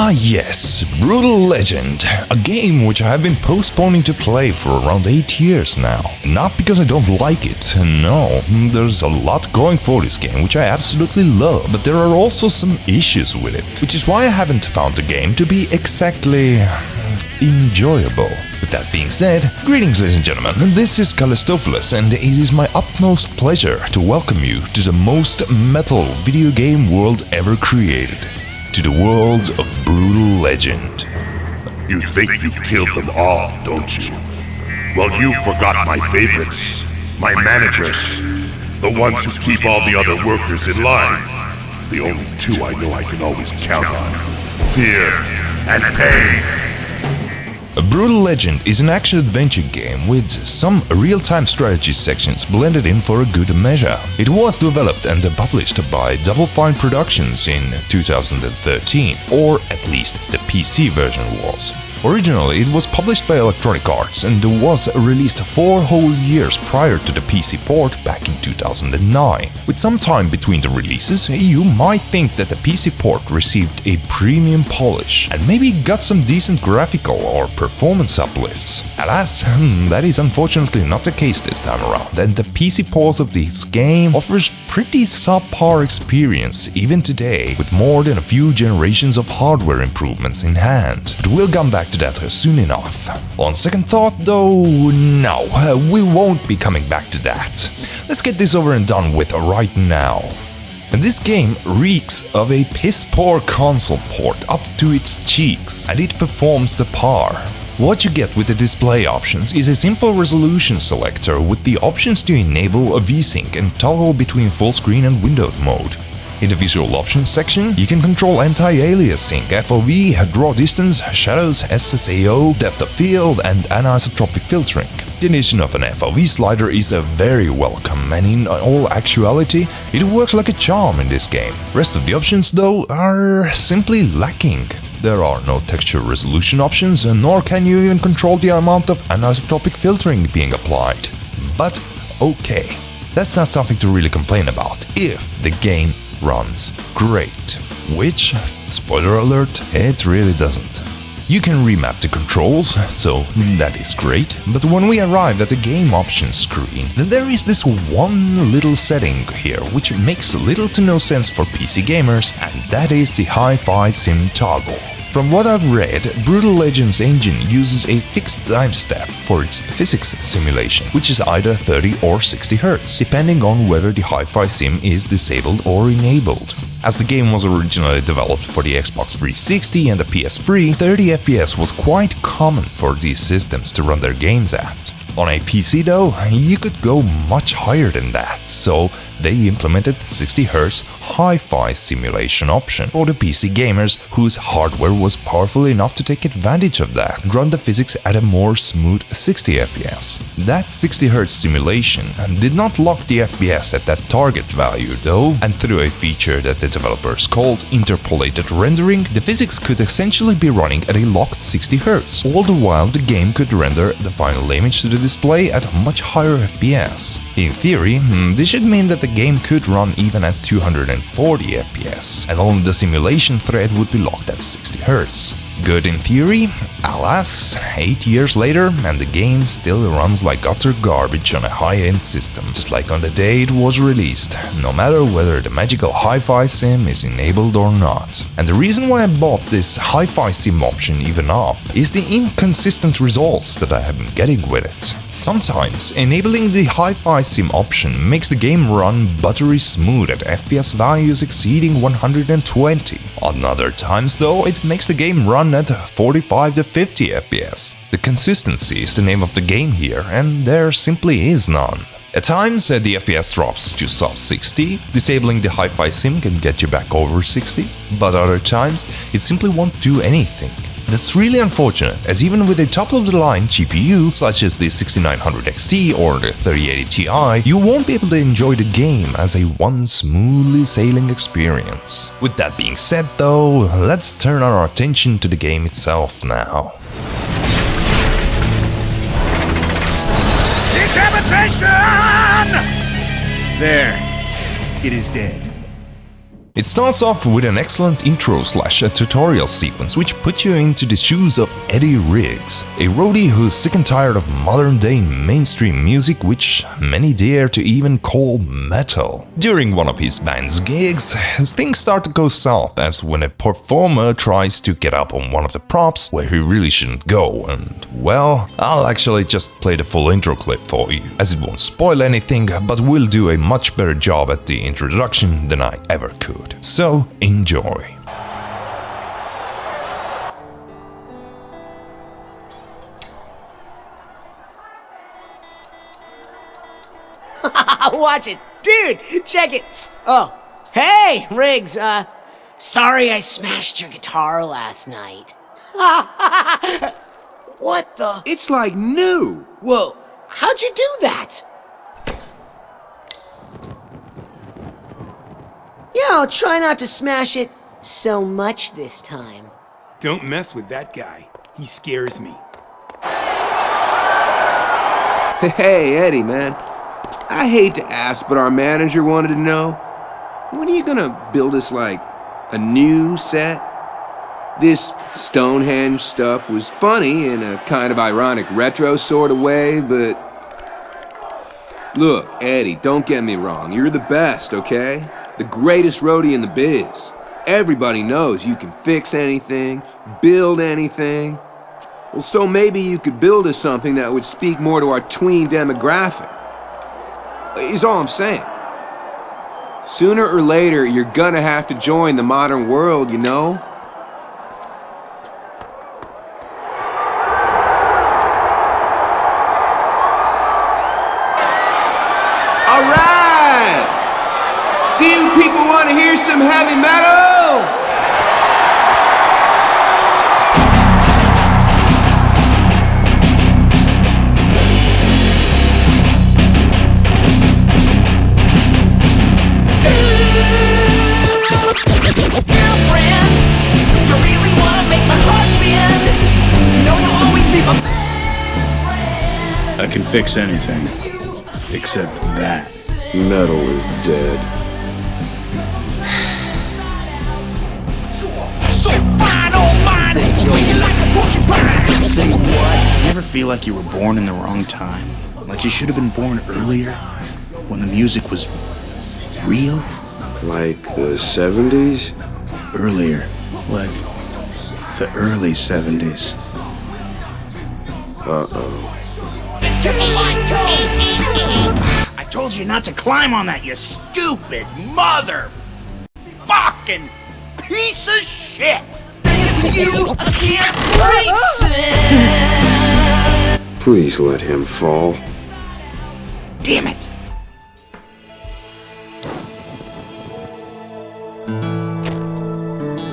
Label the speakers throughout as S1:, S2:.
S1: Ah yes, Brutal Legend, a game which I have been postponing to play for around 8 years now. Not because I don't like it, no, there's a lot going for this game which I absolutely love, but there are also some issues with it, which is why I haven't found the game to be exactly enjoyable. With that being said, greetings ladies and gentlemen, this is Callistophilus and it is my utmost pleasure to welcome you to the most metal video game world ever created. To the world of Brutal Legend.
S2: You think you killed them all, don't you? Well, you forgot my favorites. My managers. The ones who keep all the other workers in line. The only two I know I can always count on. Fear and pain.
S1: Brutal Legend is an action-adventure game with some real-time strategy sections blended in for a good measure. It was developed and published by Double Fine Productions in 2013, or at least the PC version was. Originally, it was published by Electronic Arts and was released 4 whole years prior to the PC port back in 2009. With some time between the releases, you might think that the PC port received a premium polish and maybe got some decent graphical or performance uplifts. Alas, that is unfortunately not the case this time around, and the PC port of this game offers pretty subpar experience even today, with more than a few generations of hardware improvements in hand. But we'll come back to that soon enough. On second thought though, no, we won't be coming back to that. Let's get this over and done with right now. And this game reeks of a piss-poor console port up to its cheeks, and it performs the par. What you get with the display options is a simple resolution selector with the options to enable a VSync and toggle between full screen and windowed mode. In the visual options section, you can control anti-aliasing, FOV, draw distance, shadows, SSAO, depth of field, and anisotropic filtering. The addition of an FOV slider is very welcome, and in all actuality, it works like a charm in this game. Rest of the options, though, are simply lacking. There are no texture resolution options, nor can you even control the amount of anisotropic filtering being applied. But okay, that's not something to really complain about if the game runs great, which, spoiler alert, it really doesn't. You can remap the controls, so that is great, but when we arrive at the game options screen, then there is this one little setting here which makes little to no sense for PC gamers, and that is the Hi-Fi Sim toggle. From what I've read, Brutal Legend's engine uses a fixed time step for its physics simulation, which is either 30 or 60 Hz, depending on whether the Hi-Fi Sim is disabled or enabled. As the game was originally developed for the Xbox 360 and the PS3, 30 FPS was quite common for these systems to run their games at. On a PC though, you could go much higher than that, so they implemented the 60 Hz Hi-Fi simulation option for the PC gamers whose hardware was powerful enough to take advantage of that and run the physics at a more smooth 60 FPS. That 60 Hz simulation did not lock the FPS at that target value though, and through a feature that the developers called interpolated rendering, the physics could essentially be running at a locked 60 Hz, all the while the game could render the final image to the display at much higher FPS. In theory, this should mean that the game could run even at 240 FPS, and only the simulation thread would be locked at 60 Hz. Good in theory, alas, 8 years later and the game still runs like utter garbage on a high-end system, just like on the day it was released, no matter whether the magical Hi-Fi Sim is enabled or not. And the reason why I bought this Hi-Fi Sim option even up is the inconsistent results that I have been getting with it. Sometimes enabling the Hi-Fi Sim option makes the game run buttery smooth at FPS values exceeding 120. On other times though, it makes the game run at 45 to 50 FPS. The consistency is the name of the game here, and there simply is none. At times, the FPS drops to sub 60, disabling the Hi-Fi Sim can get you back over 60, but other times, it simply won't do anything. That's really unfortunate, as even with a top-of-the-line GPU, such as the 6900 XT or the 3080 Ti, you won't be able to enjoy the game as a one smoothly sailing experience. With that being said though, let's turn our attention to the game itself now.
S3: Decapitation! There, it is dead.
S1: It starts off with an excellent intro/tutorial sequence which puts you into the shoes of Eddie Riggs, a roadie who's sick and tired of modern-day mainstream music which many dare to even call metal. During one of his band's gigs, things start to go south as when a performer tries to get up on one of the props where he really shouldn't go, and well, I'll actually just play the full intro clip for you, as it won't spoil anything but will do a much better job at the introduction than I ever could. So, enjoy.
S3: Watch it! Dude, check it! Oh, hey, Riggs, sorry I smashed your guitar last night. What the?
S4: It's like new!
S3: Whoa, how'd you do that? Yeah, I'll try not to smash it so much this time.
S4: Don't mess with that guy. He scares me. Hey, Eddie, man. I hate to ask, but our manager wanted to know, when are you gonna build us, like, a new set? This Stonehenge stuff was funny in a kind of ironic retro sort of way, but... Look, Eddie, don't get me wrong. You're the best, okay? The greatest roadie in the biz. Everybody knows you can fix anything, build anything. Well, so maybe you could build us something that would speak more to our tween demographic. Is all I'm saying. Sooner or later, you're gonna have to join the modern world, you know? All right! Do you people want to hear some heavy metal?
S3: Girlfriend, you really wanna make my heart bend? You know you'll always be my
S5: I can fix anything, except that.
S6: Metal is dead.
S3: so fine, oh mine, squeeze you like a porcupine.
S5: Say what? You ever feel like you were born in the wrong time? Like you should have been born earlier? When the music was real?
S6: Like the 70s?
S5: Earlier. Like the early 70s.
S6: Uh-oh.
S5: I told you not to climb on that, you stupid mother fucking piece of shit!
S3: You can't break
S6: Please let him fall.
S5: Damn it!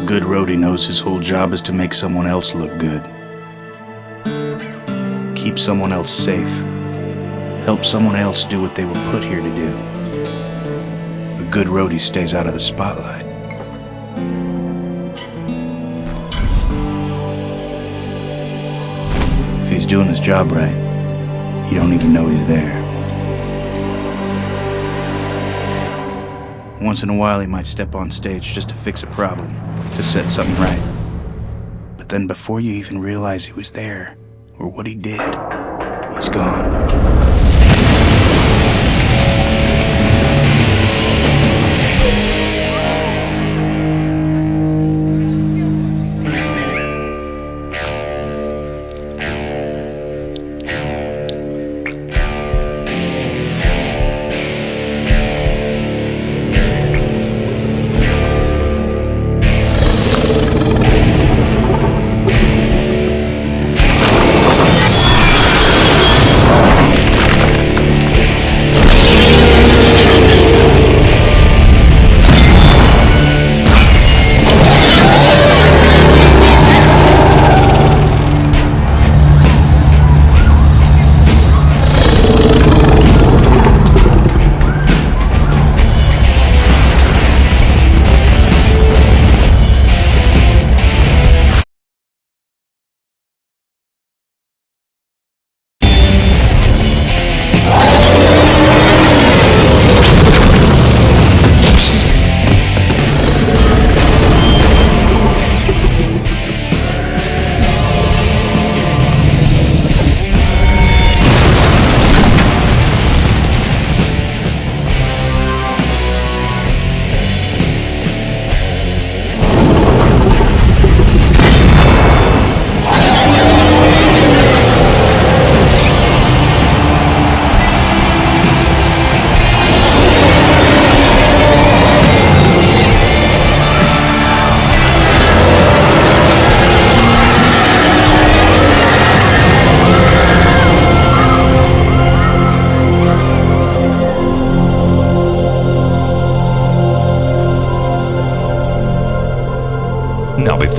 S5: A good roadie knows his whole job is to make someone else look good. Keep someone else safe. Help someone else do what they were put here to do. A good roadie stays out of the spotlight. If he's doing his job right, you don't even know he's there. Once in a while he might step on stage just to fix a problem, to set something right. But then before you even realize he was there, or what he did, he's gone.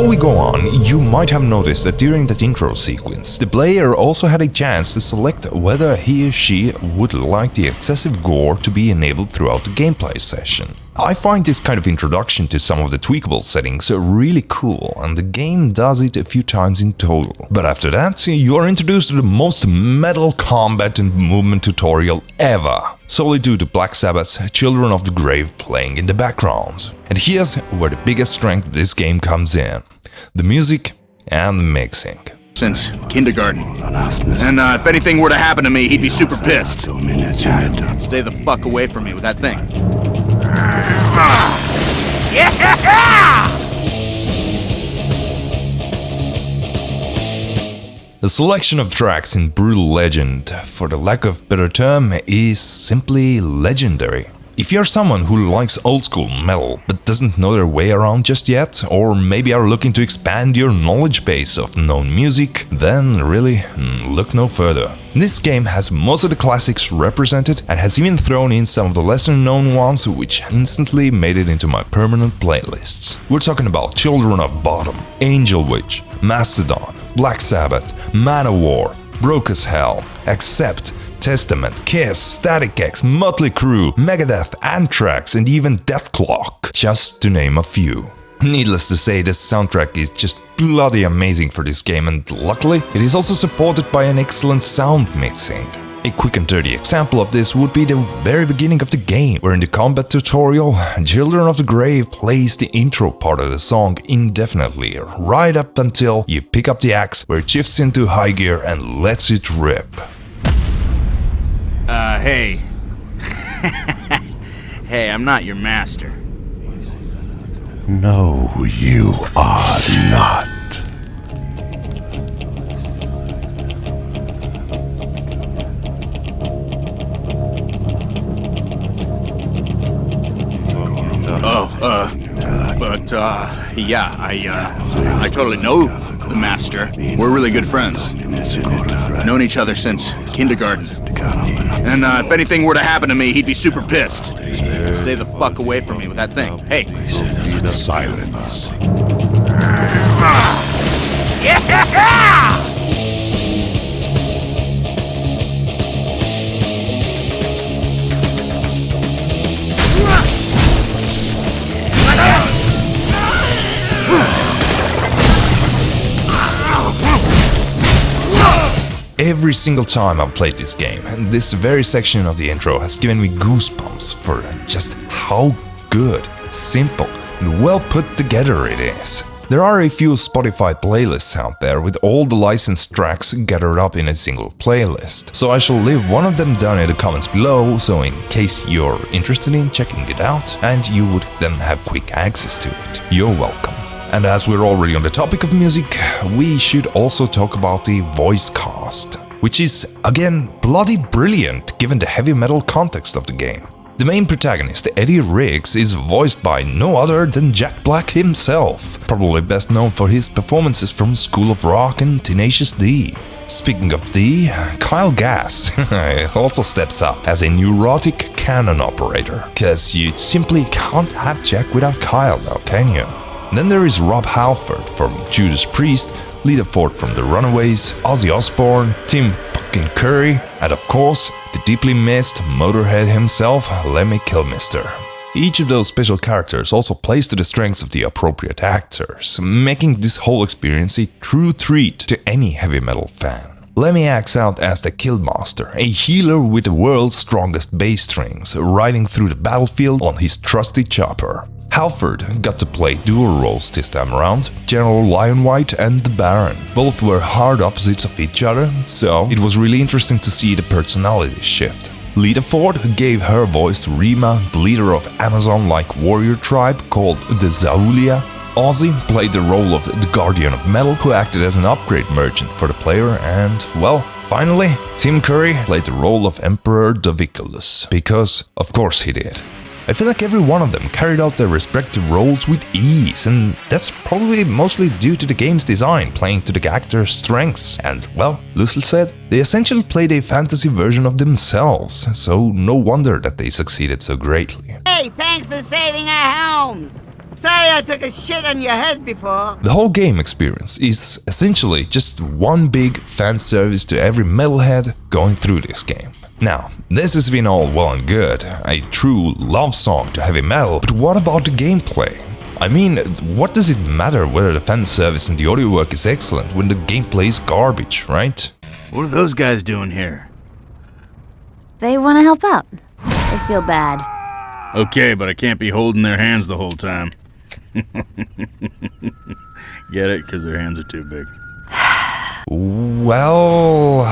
S1: Before we go on, you might have noticed that during that intro sequence, the player also had a chance to select whether he or she would like the excessive gore to be enabled throughout the gameplay session. I find this kind of introduction to some of the tweakable settings really cool, and the game does it a few times in total. But after that, you are introduced to the most metal combat and movement tutorial ever, solely due to Black Sabbath's Children of the Grave playing in the background. And here's where the biggest strength of this game comes in: the music and the mixing.
S5: Since kindergarten. And if anything were to happen to me, he'd be super pissed. Stay the fuck away from me with that thing.
S1: The selection of tracks in Brutal Legend, for the lack of better term, is simply legendary. If you're someone who likes old school metal but doesn't know their way around just yet, or maybe are looking to expand your knowledge base of known music, then really look no further. This game has most of the classics represented and has even thrown in some of the lesser known ones, which instantly made it into my permanent playlists. We're talking about Children of Bodom, Angel Witch, Mastodon, Black Sabbath, Manowar, Broke as Hell, Accept, Testament, Kiss, Static X, Motley Crue, Megadeth, Anthrax, and even Deathclock, just to name a few. Needless to say, the soundtrack is just bloody amazing for this game, and luckily, it is also supported by an excellent sound mixing. A quick and dirty example of this would be the very beginning of the game, where in the combat tutorial, Children of the Grave plays the intro part of the song indefinitely, right up until you pick up the axe, where it shifts into high gear and lets it rip.
S5: Hey. Hey, I'm not your master.
S2: No, you are not.
S5: Yeah, I totally know the master. We're really good friends. Known each other since kindergarten. And if anything were to happen to me, he'd be super pissed. Stay the fuck away from me with that thing. Hey.
S2: Silence.
S1: Every single time I've played this game, and this very section of the intro has given me goosebumps for just how good, simple, and well put together it is. There are a few Spotify playlists out there with all the licensed tracks gathered up in a single playlist, so I shall leave one of them down in the comments below, so in case you're interested in checking it out and you would then have quick access to it, you're welcome. And as we're already on the topic of music, we should also talk about the voice cast, which is, again, bloody brilliant given the heavy metal context of the game. The main protagonist, Eddie Riggs, is voiced by no other than Jack Black himself, probably best known for his performances from School of Rock and Tenacious D. Speaking of D, Kyle Gass also steps up as a neurotic cannon operator, cause you simply can't have Jack without Kyle now, can you? Then there is Rob Halford from Judas Priest, Lita Ford from The Runaways, Ozzy Osbourne, Tim fucking Curry, and of course, the deeply missed Motorhead himself, Lemmy Kilmister. Each of those special characters also plays to the strengths of the appropriate actors, making this whole experience a true treat to any heavy metal fan. Lemmy acts out as the Killmaster, a healer with the world's strongest bass strings, riding through the battlefield on his trusty chopper. Halford got to play dual roles this time around, General Lionwhite and the Baron. Both were hard opposites of each other, so it was really interesting to see the personality shift. Lita Ford gave her voice to Rima, the leader of Amazon-like warrior tribe called the Zaulia. Ozzy played the role of the Guardian of Metal, who acted as an upgrade merchant for the player, and, well, finally, Tim Curry played the role of Emperor Doviculus, because of course he did. I feel like every one of them carried out their respective roles with ease, and that's probably mostly due to the game's design playing to the actors' strengths, and, well, loosely said, they essentially played a fantasy version of themselves, so no wonder that they succeeded so greatly.
S7: Hey, thanks for saving our home! Sorry I took a shit on your head before.
S1: The whole game experience is essentially just one big fan service to every metalhead going through this game. Now, this has been all well and good, a true love song to heavy metal, but what about the gameplay? I mean, what does it matter whether the fan service and the audio work is excellent when the gameplay is garbage, right?
S5: What are those guys doing here?
S8: They want to help out. They feel bad.
S9: Okay, but I can't be holding their hands the whole time. Get it? Because their hands are too big.
S1: Well,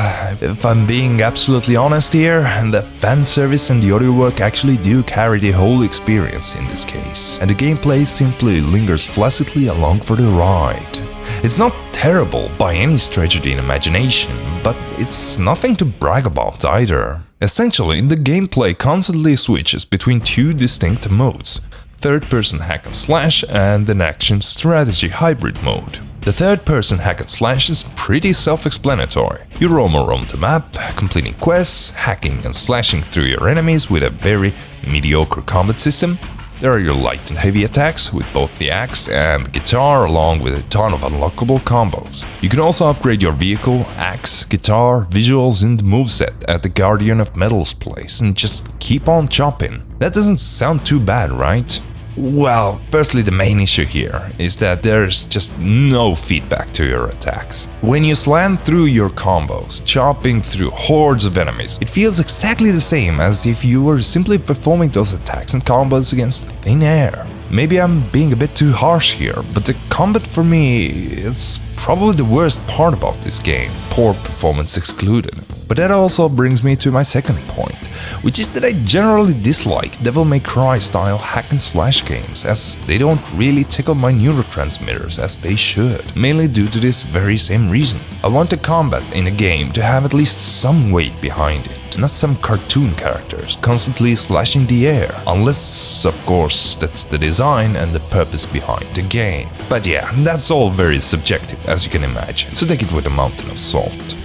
S1: if I'm being absolutely honest here, the fan service and the audio work actually do carry the whole experience in this case, and the gameplay simply lingers flaccidly along for the ride. It's not terrible by any stretch of the imagination, but it's nothing to brag about either. Essentially, the gameplay constantly switches between two distinct modes: third-person hack and slash and an action strategy hybrid mode. The third-person hack and slash is pretty self-explanatory. You roam around the map, completing quests, hacking and slashing through your enemies with a very mediocre combat system. There are your light and heavy attacks with both the axe and guitar, along with a ton of unlockable combos. You can also upgrade your vehicle, axe, guitar, visuals and moveset at the Guardian of Metal's place and just keep on chopping. That doesn't sound too bad, right? Well, firstly, the main issue here is that there's just no feedback to your attacks. When you slam through your combos, chopping through hordes of enemies, it feels exactly the same as if you were simply performing those attacks and combos against thin air. Maybe I'm being a bit too harsh here, but the combat for me is probably the worst part about this game, poor performance excluded. But that also brings me to my second point, which is that I generally dislike Devil May Cry style hack and slash games, as they don't really tickle my neurotransmitters as they should, mainly due to this very same reason. I want the combat in a game to have at least some weight behind it, not some cartoon characters constantly slashing the air, unless of course that's the design and the purpose behind the game. But yeah, that's all very subjective, as you can imagine, so take it with a mountain of salt.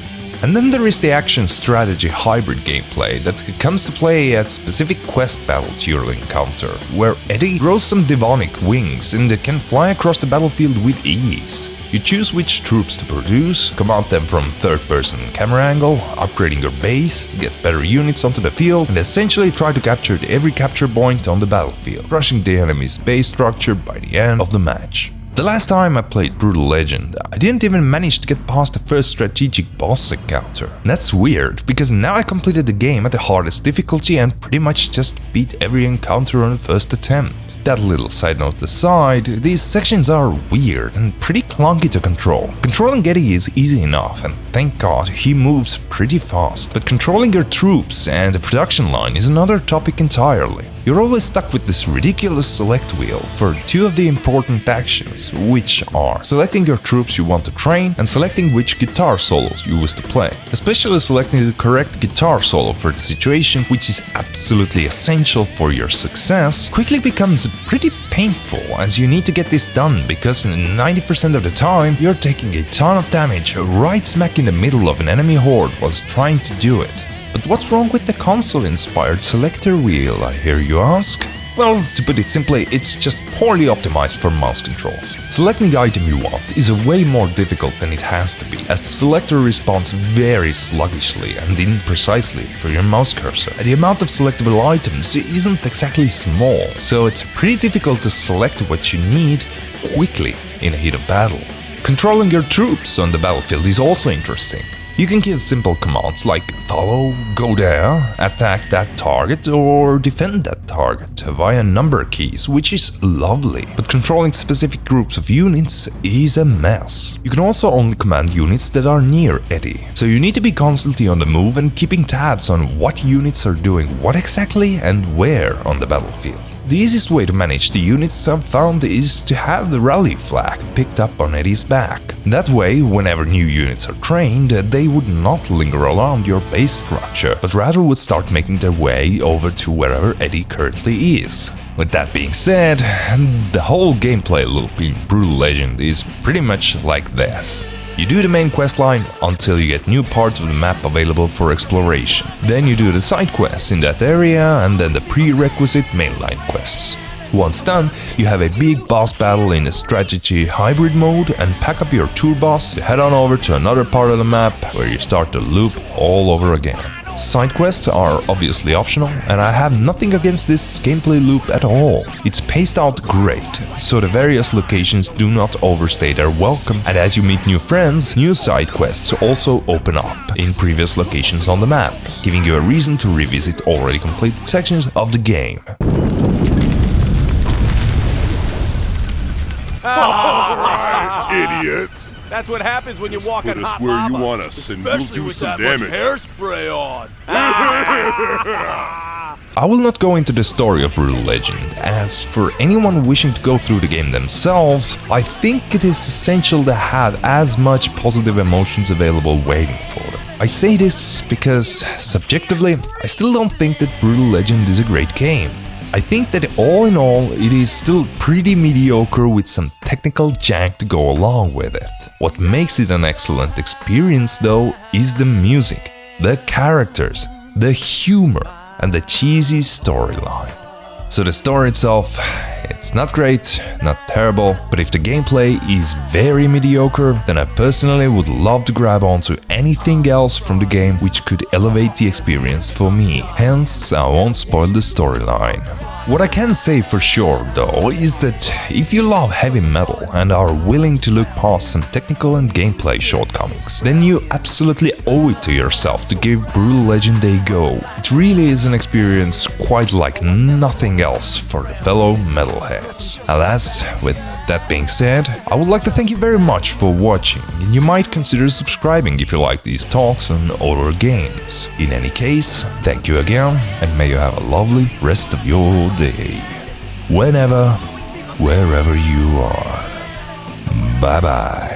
S1: And then there is the action strategy hybrid gameplay that comes to play at specific quest battles you'll encounter, where Eddie grows some demonic wings and can fly across the battlefield with ease. You choose which troops to produce, command them from third-person camera angle, upgrading your base, get better units onto the field, and essentially try to capture every capture point on the battlefield, crushing the enemy's base structure by the end of the match. The last time I played Brutal Legend, I didn't even manage to get past the first strategic boss encounter. And that's weird, because now I completed the game at the hardest difficulty and pretty much just beat every encounter on the first attempt. That little side note aside, these sections are weird and pretty clunky to control. Controlling Eddie is easy enough, and thank God he moves pretty fast, but controlling your troops and the production line is another topic entirely. You're always stuck with this ridiculous select wheel for two of the important actions, which are selecting your troops you want to train and selecting which guitar solos you wish to play. Especially selecting the correct guitar solo for the situation, which is absolutely essential for your success, quickly becomes pretty painful, as you need to get this done because 90% of the time you're taking a ton of damage right smack in the middle of an enemy horde whilst trying to do it. But what's wrong with the console-inspired selector wheel, I hear you ask? Well, to put it simply, it's just poorly optimized for mouse controls. Selecting the item you want is way more difficult than it has to be, as the selector responds very sluggishly and imprecisely for your mouse cursor. And the amount of selectable items isn't exactly small, so it's pretty difficult to select what you need quickly in a heat of battle. Controlling your troops on the battlefield is also interesting. You can give simple commands like follow, go there, attack that target, or defend that target via number keys, which is lovely. But controlling specific groups of units is a mess. You can also only command units that are near Eddie, so you need to be constantly on the move and keeping tabs on what units are doing what exactly and where on the battlefield. The easiest way to manage the units I've found is to have the rally flag picked up on Eddie's back. That way, whenever new units are trained, they would not linger around your base structure, but rather would start making their way over to wherever Eddie currently is. With that being said, the whole gameplay loop in Brutal Legend is pretty much like this. You do the main questline until you get new parts of the map available for exploration. Then you do the side quests in that area and then the prerequisite mainline quests. Once done, you have a big boss battle in a strategy hybrid mode and pack up your tour bus, head on over to another part of the map where you start the loop all over again. Side quests are obviously optional, and I have nothing against this gameplay loop at all. It's paced out great, so the various locations do not overstay their welcome, and as you meet new friends, new side quests also open up in previous locations on the map, giving you a reason to revisit already completed sections of the game.
S2: Idiots!
S10: That's what happens when you walk on hot
S2: Put us where
S10: lava.
S2: you want us, and we'll
S10: Especially
S2: do
S10: with
S2: some
S10: that much
S2: damage.
S10: hairspray on.
S1: I will not go into the story of Brutal Legend, as for anyone wishing to go through the game themselves, I think it is essential to have as much positive emotions available waiting for them. I say this because, subjectively, I still don't think that Brutal Legend is a great game. I think that all in all, it is still pretty mediocre with some technical jank to go along with it. What makes it an excellent experience though is the music, the characters, the humor and the cheesy storyline. So the story itself, it's not great, not terrible, but if the gameplay is very mediocre, then I personally would love to grab onto anything else from the game which could elevate the experience for me. Hence, I won't spoil the storyline. What I can say for sure though is that if you love heavy metal and are willing to look past some technical and gameplay shortcomings, then you absolutely owe it to yourself to give Brutal Legend a go. It really is an experience quite like nothing else for fellow metalheads. Alas, with that being said, I would like to thank you very much for watching, and you might consider subscribing if you like these talks on other games. In any case, thank you again, and may you have a lovely rest of your day. Whenever, wherever you are. Bye bye.